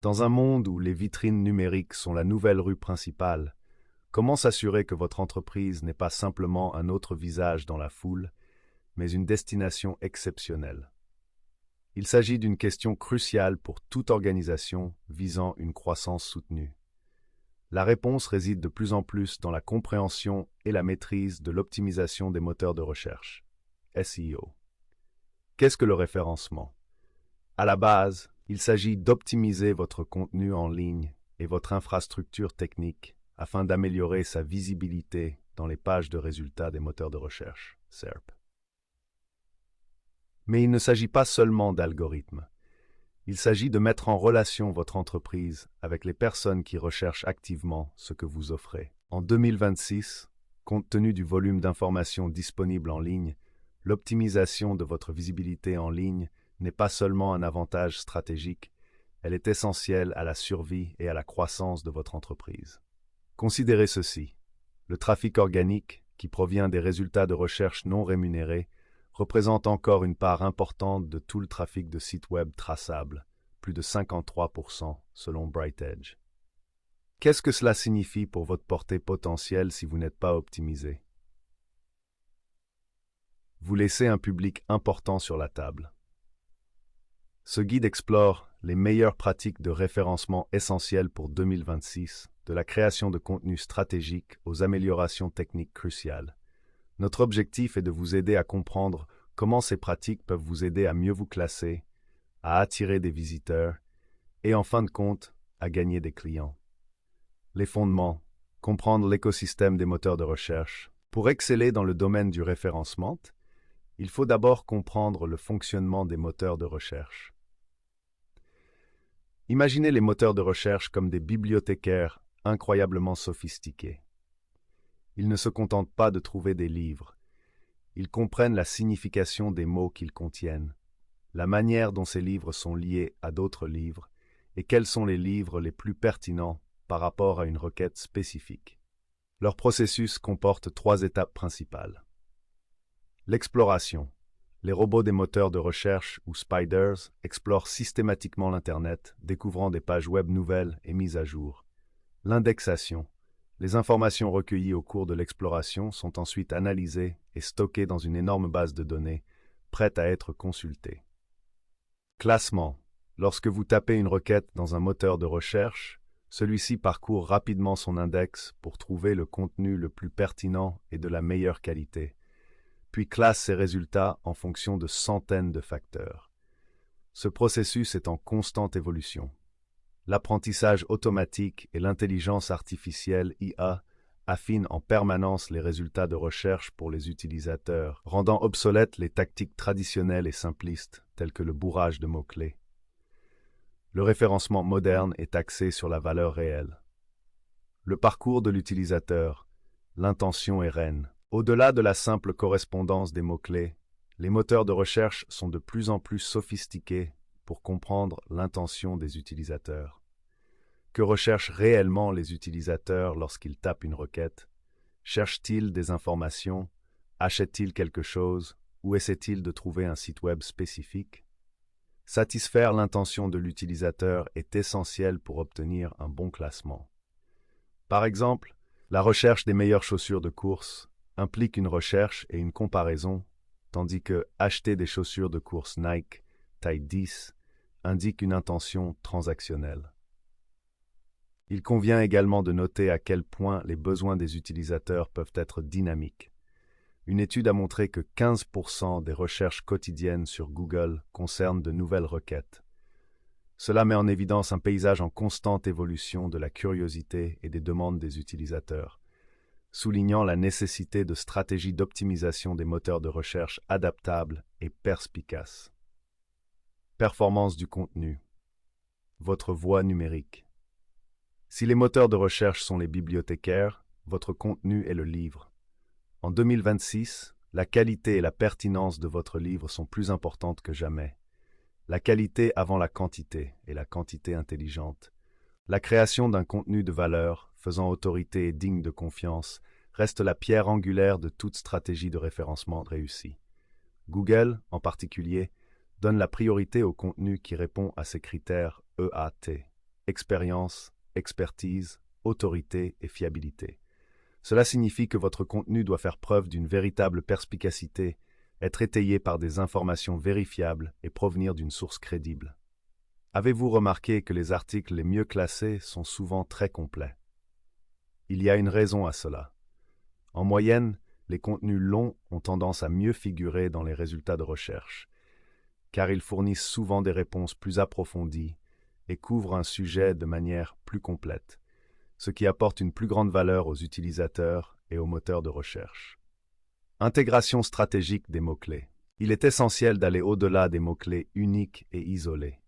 Dans un monde où les vitrines numériques sont la nouvelle rue principale, comment s'assurer que votre entreprise n'est pas simplement un autre visage dans la foule, mais une destination exceptionnelle? Il s'agit d'une question cruciale pour toute organisation visant une croissance soutenue. La réponse réside de plus en plus dans la compréhension et la maîtrise de l'optimisation des moteurs de recherche, SEO. Qu'est-ce que le référencement? À la base, il s'agit d'optimiser votre contenu en ligne et votre infrastructure technique afin d'améliorer sa visibilité dans les pages de résultats des moteurs de recherche, SERP. Mais il ne s'agit pas seulement d'algorithmes. Il s'agit de mettre en relation votre entreprise avec les personnes qui recherchent activement ce que vous offrez. En 2026, compte tenu du volume d'informations disponibles en ligne, l'optimisation de votre visibilité en ligne n'est pas seulement un avantage stratégique, elle est essentielle à la survie et à la croissance de votre entreprise. Considérez ceci. Le trafic organique, qui provient des résultats de recherche non rémunérés, représente encore une part importante de tout le trafic de sites web traçables, plus de 53% selon BrightEdge. Qu'est-ce que cela signifie pour votre portée potentielle si vous n'êtes pas optimisé? Vous laissez un public important sur la table. Ce guide explore les meilleures pratiques de référencement essentielles pour 2026, de la création de contenus stratégiques aux améliorations techniques cruciales. Notre objectif est de vous aider à comprendre comment ces pratiques peuvent vous aider à mieux vous classer, à attirer des visiteurs et, en fin de compte, à gagner des clients. Les fondements. Comprendre l'écosystème des moteurs de recherche. Pour exceller dans le domaine du référencement, il faut d'abord comprendre le fonctionnement des moteurs de recherche. Imaginez les moteurs de recherche comme des bibliothécaires incroyablement sophistiqués. Ils ne se contentent pas de trouver des livres. Ils comprennent la signification des mots qu'ils contiennent, la manière dont ces livres sont liés à d'autres livres et quels sont les livres les plus pertinents par rapport à une requête spécifique. Leur processus comporte 3 étapes principales. L'exploration. Les robots des moteurs de recherche, ou spiders, explorent systématiquement l'Internet, découvrant des pages web nouvelles et mises à jour. L'indexation. Les informations recueillies au cours de l'exploration sont ensuite analysées et stockées dans une énorme base de données, prête à être consultée. Classement. Lorsque vous tapez une requête dans un moteur de recherche, celui-ci parcourt rapidement son index pour trouver le contenu le plus pertinent et de la meilleure qualité, puis classe ses résultats en fonction de centaines de facteurs. Ce processus est en constante évolution. L'apprentissage automatique et l'intelligence artificielle IA affinent en permanence les résultats de recherche pour les utilisateurs, rendant obsolètes les tactiques traditionnelles et simplistes, telles que le bourrage de mots-clés. Le référencement moderne est axé sur la valeur réelle. Le parcours de l'utilisateur, l'intention est reine. Au-delà de la simple correspondance des mots-clés, les moteurs de recherche sont de plus en plus sophistiqués pour comprendre l'intention des utilisateurs. Que recherchent réellement les utilisateurs lorsqu'ils tapent une requête? Cherchent-ils des informations? Achètent-ils quelque chose? Ou essaient-ils de trouver un site web spécifique? Satisfaire l'intention de l'utilisateur est essentiel pour obtenir un bon classement. Par exemple, la recherche des meilleures chaussures de course implique une recherche et une comparaison, tandis que acheter des chaussures de course Nike, taille 10, indique une intention transactionnelle. Il convient également de noter à quel point les besoins des utilisateurs peuvent être dynamiques. Une étude a montré que 15% des recherches quotidiennes sur Google concernent de nouvelles requêtes. Cela met en évidence un paysage en constante évolution de la curiosité et des demandes des utilisateurs, soulignant la nécessité de stratégies d'optimisation des moteurs de recherche adaptables et perspicaces. Performance du contenu. Votre voix numérique. Si les moteurs de recherche sont les bibliothécaires, votre contenu est le livre. En 2026, la qualité et la pertinence de votre livre sont plus importantes que jamais. La qualité avant la quantité et la quantité intelligente. La création d'un contenu de valeur, faisant autorité et digne de confiance, reste la pierre angulaire de toute stratégie de référencement réussie. Google, en particulier, donne la priorité au contenu qui répond à ces critères EAT. expérience, expertise, autorité et fiabilité. Cela signifie que votre contenu doit faire preuve d'une véritable perspicacité, être étayé par des informations vérifiables et provenir d'une source crédible. Avez-vous remarqué que les articles les mieux classés sont souvent très complets? Il y a une raison à cela. En moyenne, les contenus longs ont tendance à mieux figurer dans les résultats de recherche, car ils fournissent souvent des réponses plus approfondies et couvrent un sujet de manière plus complète, ce qui apporte une plus grande valeur aux utilisateurs et aux moteurs de recherche. Intégration stratégique des mots-clés. Il est essentiel d'aller au-delà des mots-clés uniques et isolés.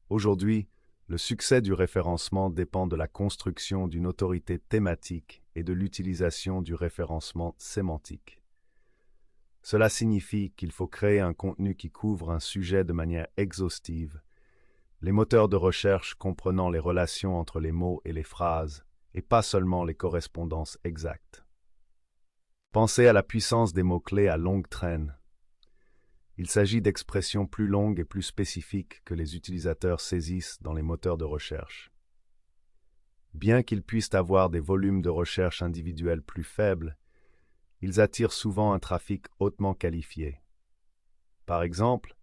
Aujourd'hui, le succès du référencement dépend de la construction d'une autorité thématique et de l'utilisation du référencement sémantique. Cela signifie qu'il faut créer un contenu qui couvre un sujet de manière exhaustive, les moteurs de recherche comprenant les relations entre les mots et les phrases, et pas seulement les correspondances exactes. Pensez à la puissance des mots-clés à longue traîne. Il s'agit d'expressions plus longues et plus spécifiques que les utilisateurs saisissent dans les moteurs de recherche. Bien qu'ils puissent avoir des volumes de recherche individuels plus faibles, ils attirent souvent un trafic hautement qualifié. Par exemple,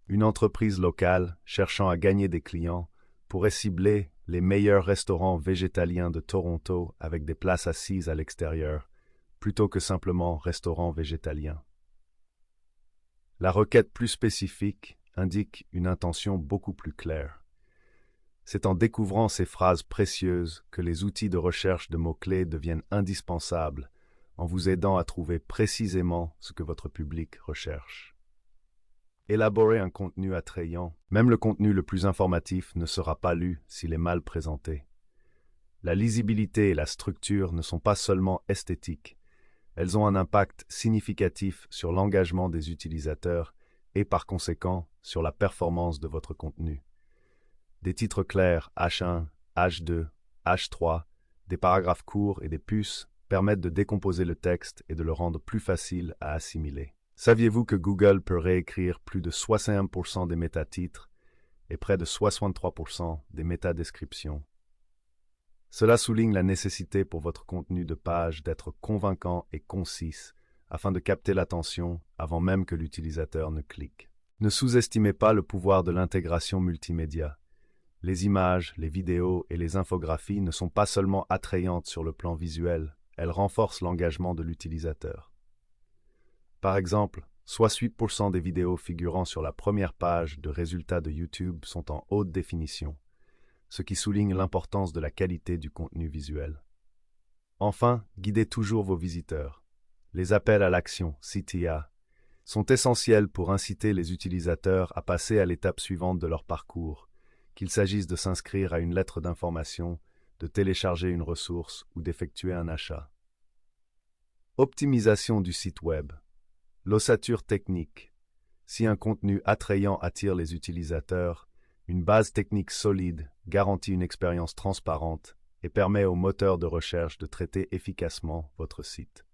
une entreprise locale cherchant à gagner des clients pourrait cibler les meilleurs restaurants végétaliens de Toronto avec des places assises à l'extérieur, plutôt que simplement restaurants végétaliens. La requête plus spécifique indique une intention beaucoup plus claire. C'est en découvrant ces phrases précieuses que les outils de recherche de mots-clés deviennent indispensables, en vous aidant à trouver précisément ce que votre public recherche. Élaborer un contenu attrayant, même le contenu le plus informatif ne sera pas lu s'il est mal présenté. La lisibilité et la structure ne sont pas seulement esthétiques, elles ont un impact significatif sur l'engagement des utilisateurs et par conséquent sur la performance de votre contenu. Des titres clairs H1, H2, H3, des paragraphes courts et des puces permettent de décomposer le texte et de le rendre plus facile à assimiler. Saviez-vous que Google peut réécrire plus de 61% des métatitres et près de 63% des métadescriptions? Cela souligne la nécessité pour votre contenu de page d'être convaincant et concis afin de capter l'attention avant même que l'utilisateur ne clique. Ne sous-estimez pas le pouvoir de l'intégration multimédia. Les images, les vidéos et les infographies ne sont pas seulement attrayantes sur le plan visuel, elles renforcent l'engagement de l'utilisateur. Par exemple, 68% des vidéos figurant sur la première page de résultats de YouTube sont en haute définition, ce qui souligne l'importance de la qualité du contenu visuel. Enfin, guidez toujours vos visiteurs. Les appels à l'action, CTA, sont essentiels pour inciter les utilisateurs à passer à l'étape suivante de leur parcours, qu'il s'agisse de s'inscrire à une lettre d'information, de télécharger une ressource ou d'effectuer un achat. Optimisation du site web. L'ossature technique. Si un contenu attrayant attire les utilisateurs, une base technique solide garantit une expérience transparente et permet au moteur de recherche de traiter efficacement votre site.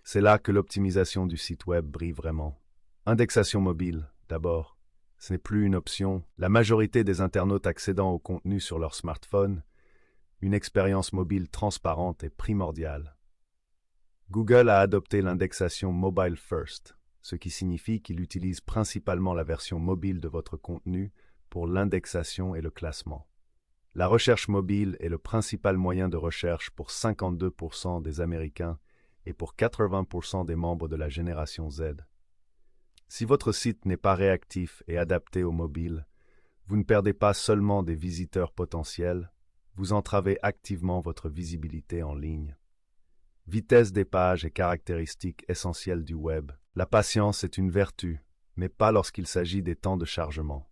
C'est là que l'optimisation du site web brille vraiment. Indexation mobile, d'abord. Ce n'est plus une option. La majorité des internautes accédant au contenu sur leur smartphone, une expérience mobile transparente est primordiale. Google a adopté l'indexation Mobile First, ce qui signifie qu'il utilise principalement la version mobile de votre contenu pour l'indexation et le classement. La recherche mobile est le principal moyen de recherche pour 52% des Américains et pour 80% des membres de la génération Z. Si votre site n'est pas réactif et adapté au mobile, vous ne perdez pas seulement des visiteurs potentiels, vous entravez activement votre visibilité en ligne. Vitesse des pages est caractéristique essentielle du web. La patience est une vertu, mais pas lorsqu'il s'agit des temps de chargement.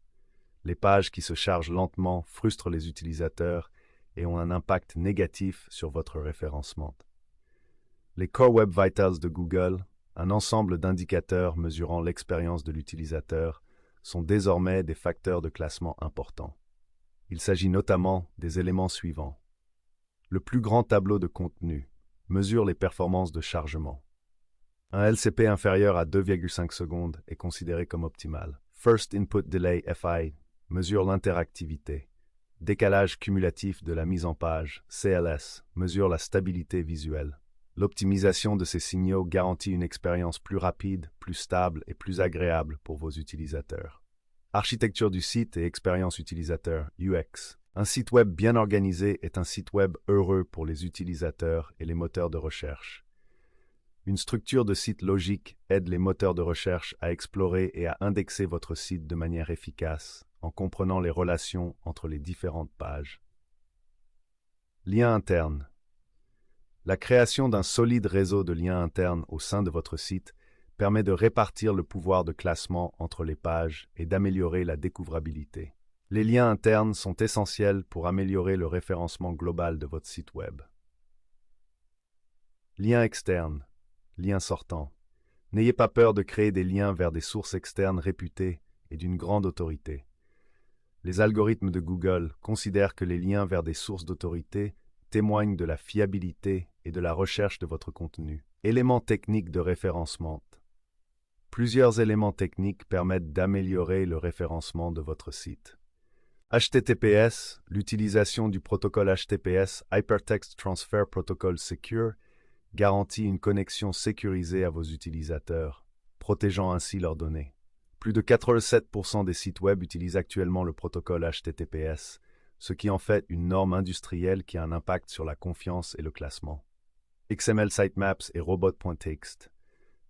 Les pages qui se chargent lentement frustrent les utilisateurs et ont un impact négatif sur votre référencement. Les Core Web Vitals de Google, un ensemble d'indicateurs mesurant l'expérience de l'utilisateur, sont désormais des facteurs de classement importants. Il s'agit notamment des éléments suivants. Le plus grand tableau de contenu mesure les performances de chargement. Un LCP inférieur à 2,5 secondes est considéré comme optimal. First Input Delay FI mesure l'interactivité. Décalage cumulatif de la mise en page, CLS, mesure la stabilité visuelle. L'optimisation de ces signaux garantit une expérience plus rapide, plus stable et plus agréable pour vos utilisateurs. Architecture du site et expérience utilisateur, UX. Un site web bien organisé est un site web heureux pour les utilisateurs et les moteurs de recherche. Une structure de site logique aide les moteurs de recherche à explorer et à indexer votre site de manière efficace, en comprenant les relations entre les différentes pages. Liens internes. La création d'un solide réseau de liens internes au sein de votre site permet de répartir le pouvoir de classement entre les pages et d'améliorer la découvrabilité. Les liens internes sont essentiels pour améliorer le référencement global de votre site web. Liens externes. Liens sortants. N'ayez pas peur de créer des liens vers des sources externes réputées et d'une grande autorité. Les algorithmes de Google considèrent que les liens vers des sources d'autorité témoignent de la fiabilité et de la recherche de votre contenu. Éléments techniques de référencement. Plusieurs éléments techniques permettent d'améliorer le référencement de votre site. HTTPS, l'utilisation du protocole HTTPS, Hypertext Transfer Protocol Secure, garantit une connexion sécurisée à vos utilisateurs, protégeant ainsi leurs données. Plus de 87% des sites web utilisent actuellement le protocole HTTPS, ce qui en fait une norme industrielle qui a un impact sur la confiance et le classement. XML Sitemaps et Robot.txt.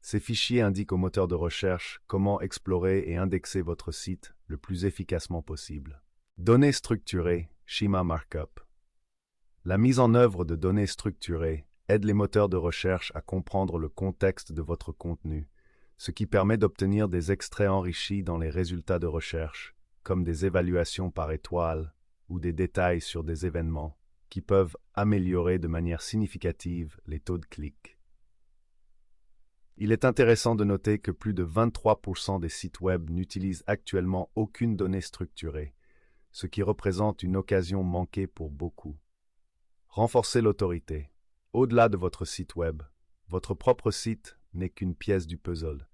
Ces fichiers indiquent au moteur de recherche comment explorer et indexer votre site le plus efficacement possible. Données structurées, Schema Markup. La mise en œuvre de données structurées aide les moteurs de recherche à comprendre le contexte de votre contenu, ce qui permet d'obtenir des extraits enrichis dans les résultats de recherche, comme des évaluations par étoile ou des détails sur des événements, qui peuvent améliorer de manière significative les taux de clic. Il est intéressant de noter que plus de 23% des sites web n'utilisent actuellement aucune donnée structurée, ce qui représente une occasion manquée pour beaucoup. Renforcez l'autorité. Au-delà de votre site web, votre propre site n'est qu'une pièce du puzzle.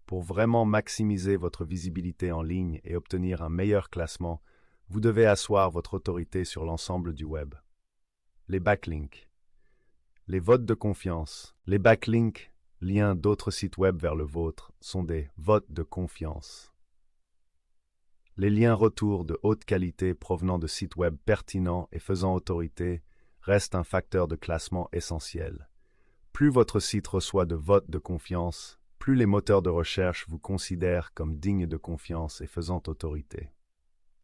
Pour vraiment maximiser votre visibilité en ligne et obtenir un meilleur classement, vous devez asseoir votre autorité sur l'ensemble du web. Les backlinks. Les votes de confiance. Les backlinks, liens d'autres sites web vers le vôtre, sont des votes de confiance. Les liens retour de haute qualité provenant de sites web pertinents et faisant autorité restent un facteur de classement essentiel. Plus votre site reçoit de votes de confiance, plus les moteurs de recherche vous considèrent comme digne de confiance et faisant autorité.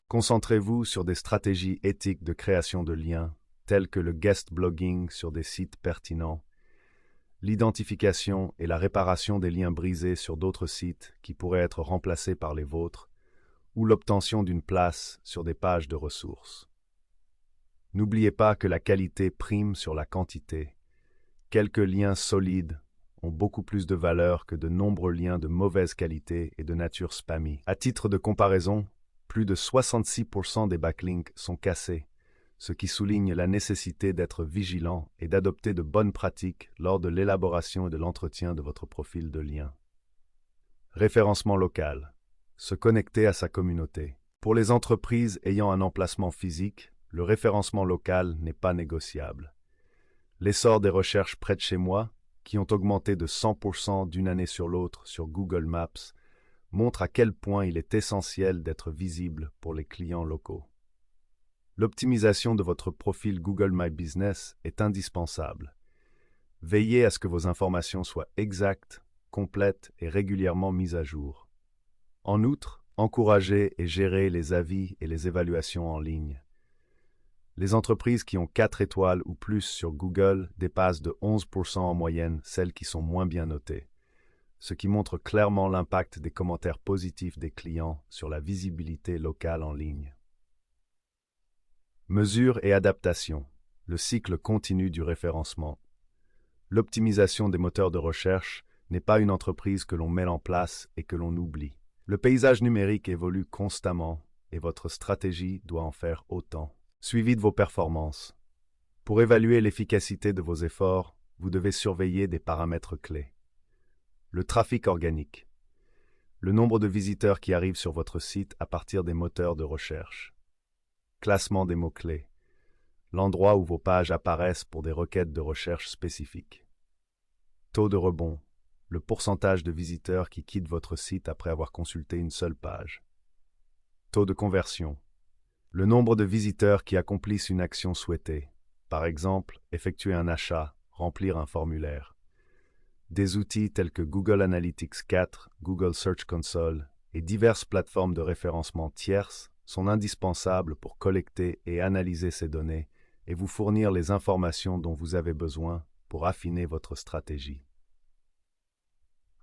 Concentrez-vous sur des stratégies éthiques de création de liens, telles que le guest blogging sur des sites pertinents, l'identification et la réparation des liens brisés sur d'autres sites qui pourraient être remplacés par les vôtres, ou l'obtention d'une place sur des pages de ressources. N'oubliez pas que la qualité prime sur la quantité. Quelques liens solides ont beaucoup plus de valeur que de nombreux liens de mauvaise qualité et de nature spammy. À titre de comparaison, plus de 66% des backlinks sont cassés, ce qui souligne la nécessité d'être vigilant et d'adopter de bonnes pratiques lors de l'élaboration et de l'entretien de votre profil de lien. Référencement local. Se connecter à sa communauté. Pour les entreprises ayant un emplacement physique, le référencement local n'est pas négociable. L'essor des recherches près de chez moi, qui ont augmenté de 100% d'une année sur l'autre sur Google Maps, montre à quel point il est essentiel d'être visible pour les clients locaux. L'optimisation de votre profil Google My Business est indispensable. Veillez à ce que vos informations soient exactes, complètes et régulièrement mises à jour. En outre, encouragez et gérez les avis et les évaluations en ligne. Les entreprises qui ont 4 étoiles ou plus sur Google dépassent de 11% en moyenne celles qui sont moins bien notées, ce qui montre clairement l'impact des commentaires positifs des clients sur la visibilité locale en ligne. Mesures et adaptations. Le cycle continu du référencement. L'optimisation des moteurs de recherche n'est pas une entreprise que l'on met en place et que l'on oublie. Le paysage numérique évolue constamment et votre stratégie doit en faire autant. Suivi de vos performances. Pour évaluer l'efficacité de vos efforts, vous devez surveiller des paramètres clés. Le trafic organique. Le nombre de visiteurs qui arrivent sur votre site à partir des moteurs de recherche. Classement des mots-clés. L'endroit où vos pages apparaissent pour des requêtes de recherche spécifiques. Taux de rebond. Le pourcentage de visiteurs qui quittent votre site après avoir consulté une seule page. Taux de conversion. Le nombre de visiteurs qui accomplissent une action souhaitée. Par exemple, effectuer un achat, remplir un formulaire. Des outils tels que Google Analytics 4, Google Search Console et diverses plateformes de référencement tierces sont indispensables pour collecter et analyser ces données et vous fournir les informations dont vous avez besoin pour affiner votre stratégie.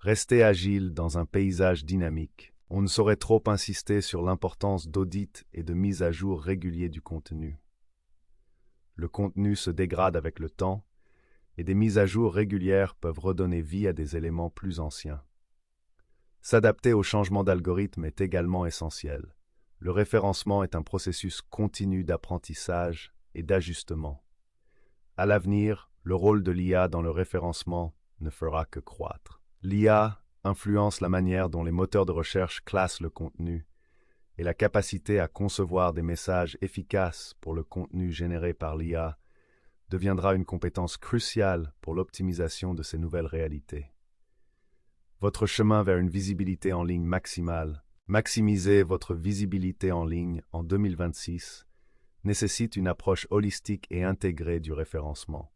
Restez agile dans un paysage dynamique. On ne saurait trop insister sur l'importance d'audit et de mise à jour régulier du contenu. Le contenu se dégrade avec le temps et des mises à jour régulières peuvent redonner vie à des éléments plus anciens. S'adapter aux changements d'algorithme est également essentiel. Le référencement est un processus continu d'apprentissage et d'ajustement. À l'avenir, le rôle de l'IA dans le référencement ne fera que croître. L'IA influence la manière dont les moteurs de recherche classent le contenu et la capacité à concevoir des messages efficaces pour le contenu généré par l'IA deviendra une compétence cruciale pour l'optimisation de ces nouvelles réalités. Votre chemin vers une visibilité en ligne maximale, maximiser votre visibilité en ligne en 2026, nécessite une approche holistique et intégrée du référencement.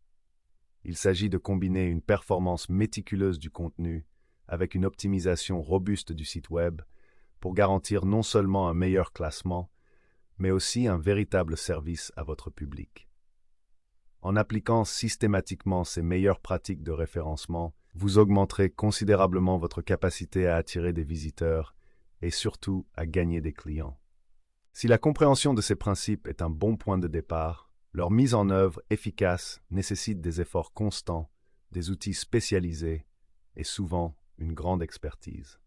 Il s'agit de combiner une performance méticuleuse du contenu avec une optimisation robuste du site web pour garantir non seulement un meilleur classement, mais aussi un véritable service à votre public. En appliquant systématiquement ces meilleures pratiques de référencement, vous augmenterez considérablement votre capacité à attirer des visiteurs et surtout à gagner des clients. Si la compréhension de ces principes est un bon point de départ, leur mise en œuvre efficace nécessite des efforts constants, des outils spécialisés et souvent une grande expertise.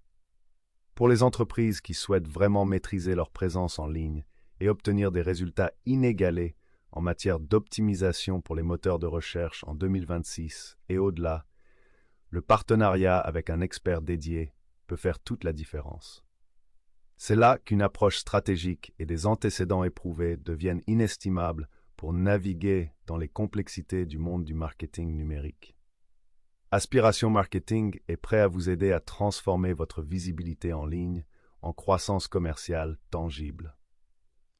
Pour les entreprises qui souhaitent vraiment maîtriser leur présence en ligne et obtenir des résultats inégalés en matière d'optimisation pour les moteurs de recherche en 2026 et au-delà, le partenariat avec un expert dédié peut faire toute la différence. C'est là qu'une approche stratégique et des antécédents éprouvés deviennent inestimables pour naviguer dans les complexités du monde du marketing numérique. Aspiration Marketing est prêt à vous aider à transformer votre visibilité en ligne en croissance commerciale tangible.